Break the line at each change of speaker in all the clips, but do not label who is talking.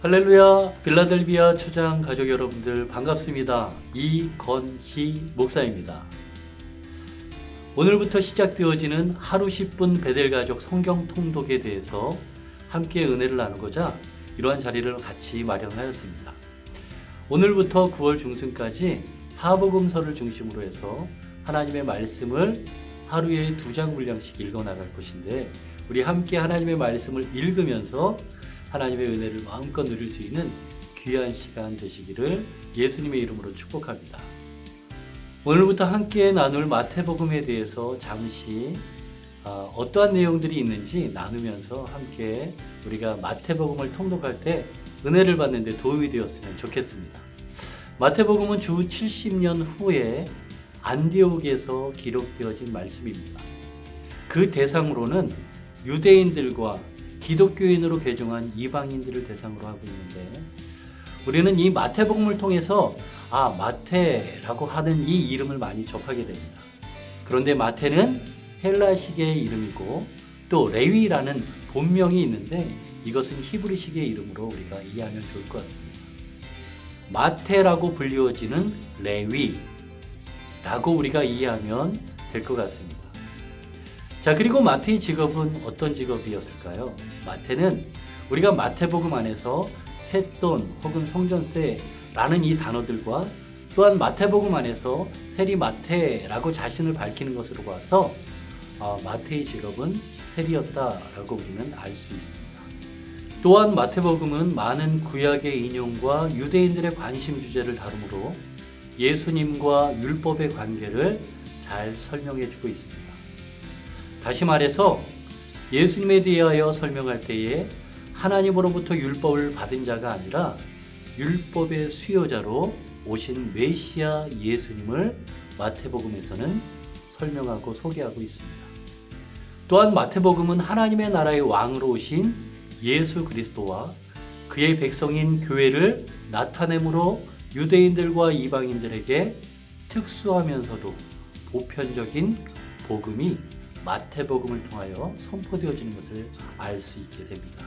할렐루야, 빌라델비아 초장 가족 여러분들 반갑습니다. 이건희 목사입니다. 오늘부터 시작되어지는 하루 10분 베델가족 성경 통독에 대해서 함께 은혜를 나누고자 이러한 자리를 같이 마련하였습니다. 오늘부터 9월 중순까지 사복음서를 중심으로 해서 하나님의 말씀을 하루에 2장 분량씩 읽어나갈 것인데, 우리 함께 하나님의 말씀을 읽으면서 하나님의 은혜를 마음껏 누릴 수 있는 귀한 시간 되시기를 예수님의 이름으로 축복합니다. 오늘부터 함께 나눌 마태복음에 대해서 잠시 어떠한 내용들이 있는지 나누면서 함께 우리가 마태복음을 통독할 때 은혜를 받는 데 도움이 되었으면 좋겠습니다. 마태복음은 주 70년 후에 안디옥에서 기록되어진 말씀입니다. 그 대상으로는 유대인들과 기독교인으로 개종한 이방인들을 대상으로 하고 있는데, 우리는 이 마태복음을 통해서 마태라고 하는 이 이름을 많이 접하게 됩니다. 그런데 마태는 헬라식의 이름이고 또 레위라는 본명이 있는데, 이것은 히브리식의 이름으로 우리가 이해하면 좋을 것 같습니다. 마태라고 불리워지는 레위라고 우리가 이해하면 될 것 같습니다. 자, 그리고 마태의 직업은 어떤 직업이었을까요? 마태는 우리가 마태복음 안에서 셋돈 혹은 성전세라는 이 단어들과 또한 마태복음 안에서 세리마태라고 자신을 밝히는 것으로 봐서 마태의 직업은 세리였다라고 우리는 알 수 있습니다. 또한 마태복음은 많은 구약의 인용과 유대인들의 관심 주제를 다루므로 예수님과 율법의 관계를 잘 설명해주고 있습니다. 다시 말해서 예수님에 대하여 설명할 때에 하나님으로부터 율법을 받은 자가 아니라 율법의 수요자로 오신 메시아 예수님을 마태복음에서는 설명하고 소개하고 있습니다. 또한 마태복음은 하나님의 나라의 왕으로 오신 예수 그리스도와 그의 백성인 교회를 나타내므로 유대인들과 이방인들에게 특수하면서도 보편적인 복음이 마태복음을 통하여 선포되어지는 것을 알 수 있게 됩니다.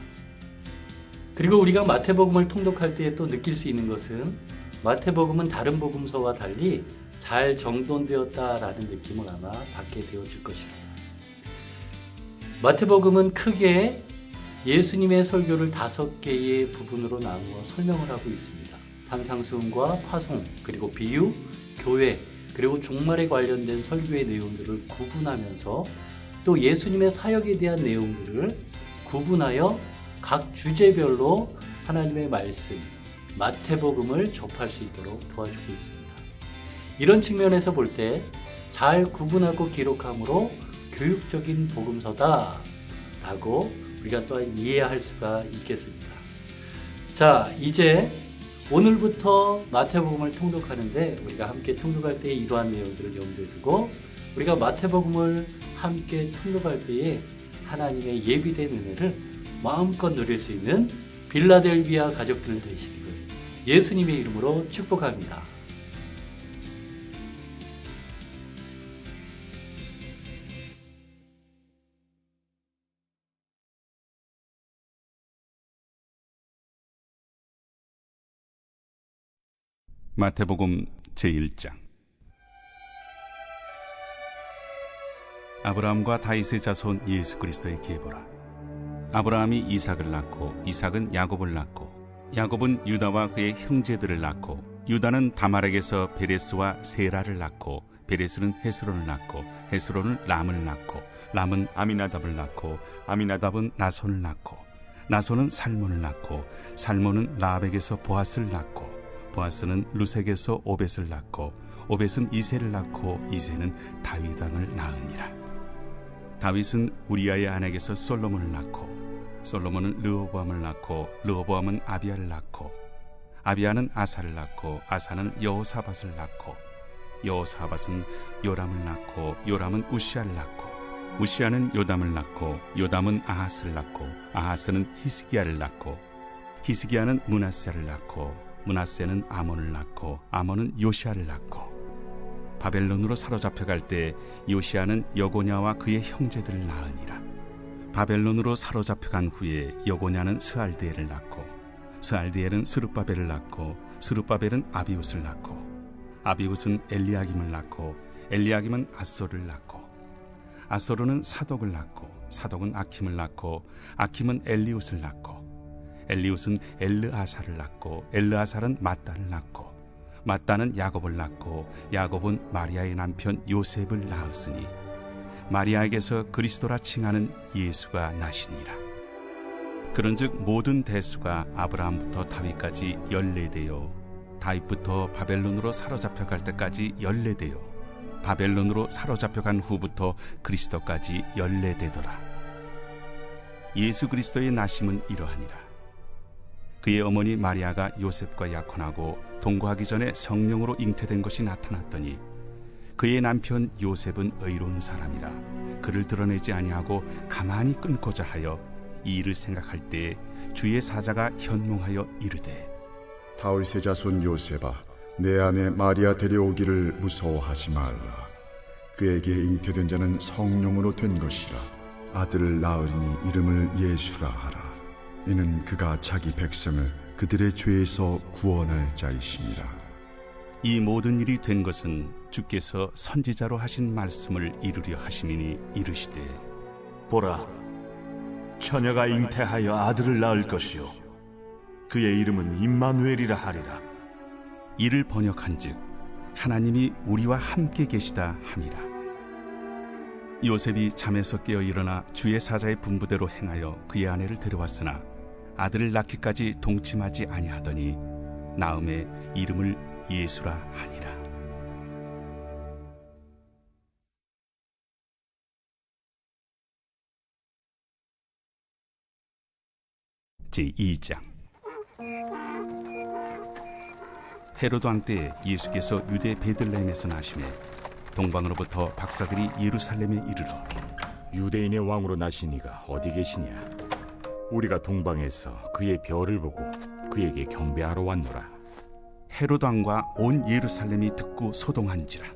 그리고 우리가 마태복음을 통독할 때 또 느낄 수 있는 것은, 마태복음은 다른 복음서와 달리 잘 정돈되었다라는 느낌을 아마 받게 되어질 것입니다. 마태복음은 크게 예수님의 설교를 5개의 부분으로 나누어 설명을 하고 있습니다. 산상수훈과 파송, 그리고 비유, 교회, 그리고 종말에 관련된 설교의 내용들을 구분하면서 또 예수님의 사역에 대한 내용들을 구분하여 각 주제별로 하나님의 말씀, 마태복음을 접할 수 있도록 도와주고 있습니다. 이런 측면에서 볼 때 잘 구분하고 기록함으로 교육적인 복음서다라고 우리가 또한 이해할 수가 있겠습니다. 자, 이제 오늘부터 마태복음을 통독하는데, 우리가 함께 통독할 때 이러한 내용들을 염두에 두고 우리가 마태복음을 함께 통독할 때에 하나님의 예비된 은혜를 마음껏 누릴 수 있는 빌라델비아 가족들 되시기를 예수님의 이름으로 축복합니다.
마태복음 제1장. 아브라함과 다윗의 자손 예수 그리스도의 계보라. 아브라함이 이삭을 낳고 이삭은 야곱을 낳고 야곱은 유다와 그의 형제들을 낳고 유다는 다말에게서 베레스와 세라를 낳고 베레스는 헤스론을 낳고 헤스론은 람을 낳고 람은 아미나답을 낳고 아미나답은 나손을 낳고 나손은 살몬을 낳고 살몬은 라합에게서 보아스를 낳고 보아스는 루색에서 오벳을 낳고 오벳은 이새를 낳고 이새는 다윗 왕을 낳으니라. 다윗은 우리아의 아내에게서 솔로몬을 낳고 솔로몬은 르호보암을 낳고 르호보암은 아비야를 낳고 아비야는 아사를 낳고 아사는 여호사밧을 낳고 여호사밧은 요람을 낳고 요람은 우시아를 낳고 우시아는 요담을 낳고 요담은 아하스를 낳고 아하스는 히스기야를 낳고 히스기야는 므낫세를 낳고 므낫세는 아몬을 낳고 아몬은 요시아를 낳고 바벨론으로 사로잡혀갈 때 요시아는 여고냐와 그의 형제들을 낳으니라. 바벨론으로 사로잡혀간 후에 여고냐는 스알드엘을 낳고 스알디엘은 스룹바벨을 낳고 스룹바벨은 아비웃을 낳고 아비웃은 엘리야김을 낳고 엘리야김은 아소를 낳고 아소르는 사독을 낳고 사독은 아킴을 낳고 아킴은 엘리웃을 낳고 엘리웃은 엘르아사를 낳고 엘르아살은 mat단을 낳고 mat단은 야곱을 낳고 야곱은 마리아의 남편 요셉을 낳았으니 마리아에게서 그리스도라 칭하는 예수가 나시니라. 그런즉 모든 대수가 아브라함부터 다윗까지 14대요 다윗부터 바벨론으로 사로잡혀 갈 때까지 14대요 바벨론으로 사로잡혀간 후부터 그리스도까지 14대더라. 예수 그리스도의 나심은 이러하니라. 그의 어머니 마리아가 요셉과 약혼하고 동거하기 전에 성령으로 잉태된 것이 나타났더니 그의 남편 요셉은 의로운 사람이라 그를 드러내지 아니하고 가만히 끊고자 하여 이 일을 생각할 때에 주의 사자가 현몽하여 이르되
다윗의 자손 요셉아, 내 아내 마리아 데려오기를 무서워하지 말라. 그에게 잉태된 자는 성령으로 된 것이라. 아들을 낳으리니 이름을 예수라 하라. 이는 그가 자기 백성을 그들의 죄에서 구원할 자이심이라.
이 모든 일이 된 것은 주께서 선지자로 하신 말씀을 이루려 하심이니 이르시되
보라, 처녀가 잉태하여 아들을 낳을 것이요 그의 이름은 임마누엘이라 하리라.
이를 번역한즉 하나님이 우리와 함께 계시다 함이라. 요셉이 잠에서 깨어 일어나 주의 사자의 분부대로 행하여 그의 아내를 데려왔으나 아들을 낳기까지 동침하지 아니하더니 나음에 이름을 예수라 하니라. 제2장. 헤로드 왕 때 예수께서 유대 베들레헴에서 나시매 동방으로부터 박사들이 예루살렘에 이르러
유대인의 왕으로 나신 이가 어디 계시냐? 우리가 동방에서 그의 별을 보고 그에게 경배하러 왔노라.
헤로드 왕과 온 예루살렘이 듣고 소동한지라.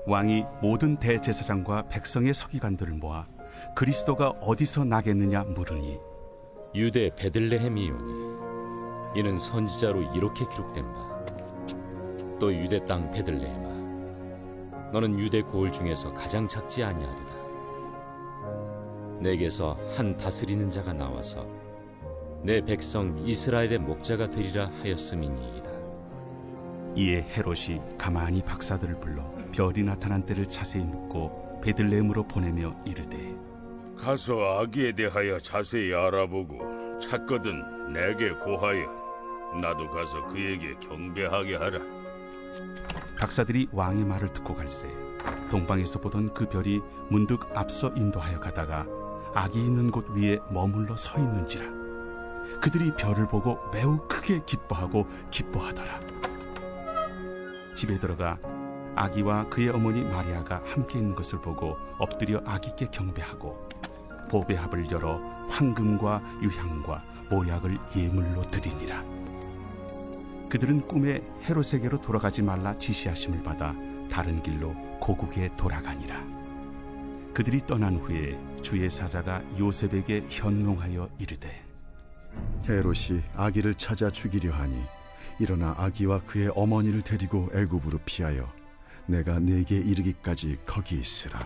왕이 모든 대제사장과 백성의 서기관들을 모아 그리스도가 어디서 나겠느냐 물으니
유대 베들레헴이오니 이는 선지자로 이렇게 기록된 바 또 유대 땅 베들레헴아 너는 유대 고을 중에서 가장 작지 아니하도다. 내게서 한 다스리는 자가 나와서 내 백성 이스라엘의 목자가 되리라 하였음이니이다.
이에 헤롯이 가만히 박사들을 불러 별이 나타난 때를 자세히 묻고 베들레헴으로 보내며 이르되
가서 아기에 대하여 자세히 알아보고 찾거든 내게 고하여 나도 가서 그에게 경배하게 하라.
박사들이 왕의 말을 듣고 갈새 동방에서 보던 그 별이 문득 앞서 인도하여 가다가 아기 있는 곳 위에 머물러 서 있는지라. 그들이 별을 보고 매우 크게 기뻐하더라. 집에 들어가 아기와 그의 어머니 마리아가 함께 있는 것을 보고 엎드려 아기께 경배하고 보배합을 열어 황금과 유향과 모약을 예물로 드리니라. 그들은 꿈에 헤롯에게로 돌아가지 말라 지시하심을 받아 다른 길로 고국에 돌아가니라. 그들이 떠난 후에 주의 사자가 요셉에게 현몽하여 이르되
헤롯이 아기를 찾아 죽이려 하니 일어나 아기와 그의 어머니를 데리고 애굽으로 피하여 내가 네게 이르기까지 거기 있으라.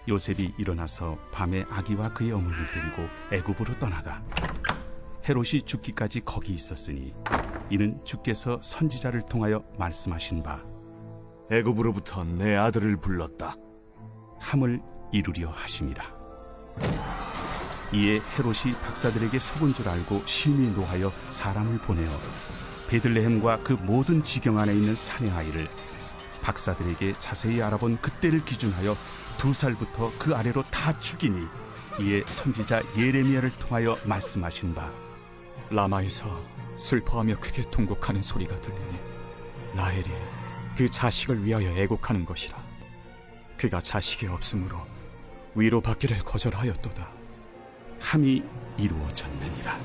요셉이 일어나서 밤에 아기와 그의 어머니를 데리고 애굽으로 떠나가 헤롯이 죽기까지 거기 있었으니 이는 주께서 선지자를 통하여 말씀하신 바
애굽으로부터 내 아들을 불렀다
함을 이루려 하심이라. 이에 헤롯이 박사들에게 속은 줄 알고 심히 노하여 사람을 보내어 베들레헴과 그 모든 지경 안에 있는 사내 아이를 박사들에게 자세히 알아본 그때를 기준하여 2살부터 그 아래로 다 죽이니 이에 선지자 예레미야를 통하여 말씀하신 바
라마에서 슬퍼하며 크게 통곡하는 소리가 들리니 라헬이 그 자식을 위하여 애곡하는 것이라. 그가 자식이 없으므로 위로받기를 거절하였도다.
함이 이루어졌느니라.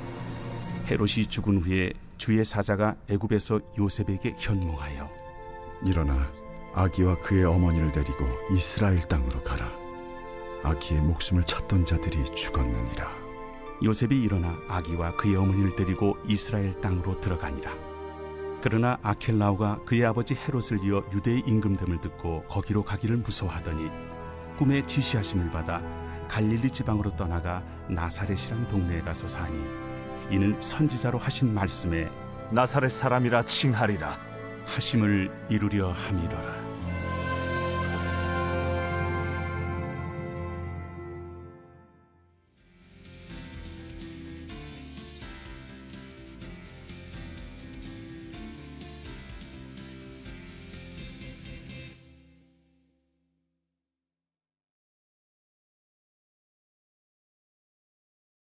헤롯이 죽은 후에 주의 사자가 애굽에서 요셉에게 현몽하여
일어나 아기와 그의 어머니를 데리고 이스라엘 땅으로 가라. 아기의 목숨을 찾던 자들이 죽었느니라.
요셉이 일어나 아기와 그의 어머니를 데리고 이스라엘 땅으로 들어가니라. 그러나 아켈라오가 그의 아버지 헤롯을 이어 유대의 임금됨을 듣고 거기로 가기를 무서워하더니 꿈에 지시하심을 받아 갈릴리 지방으로 떠나가 나사렛이란 동네에 가서 사니 이는 선지자로 하신 말씀에
나사렛 사람이라 칭하리라.
하심을 이루려 함이로라.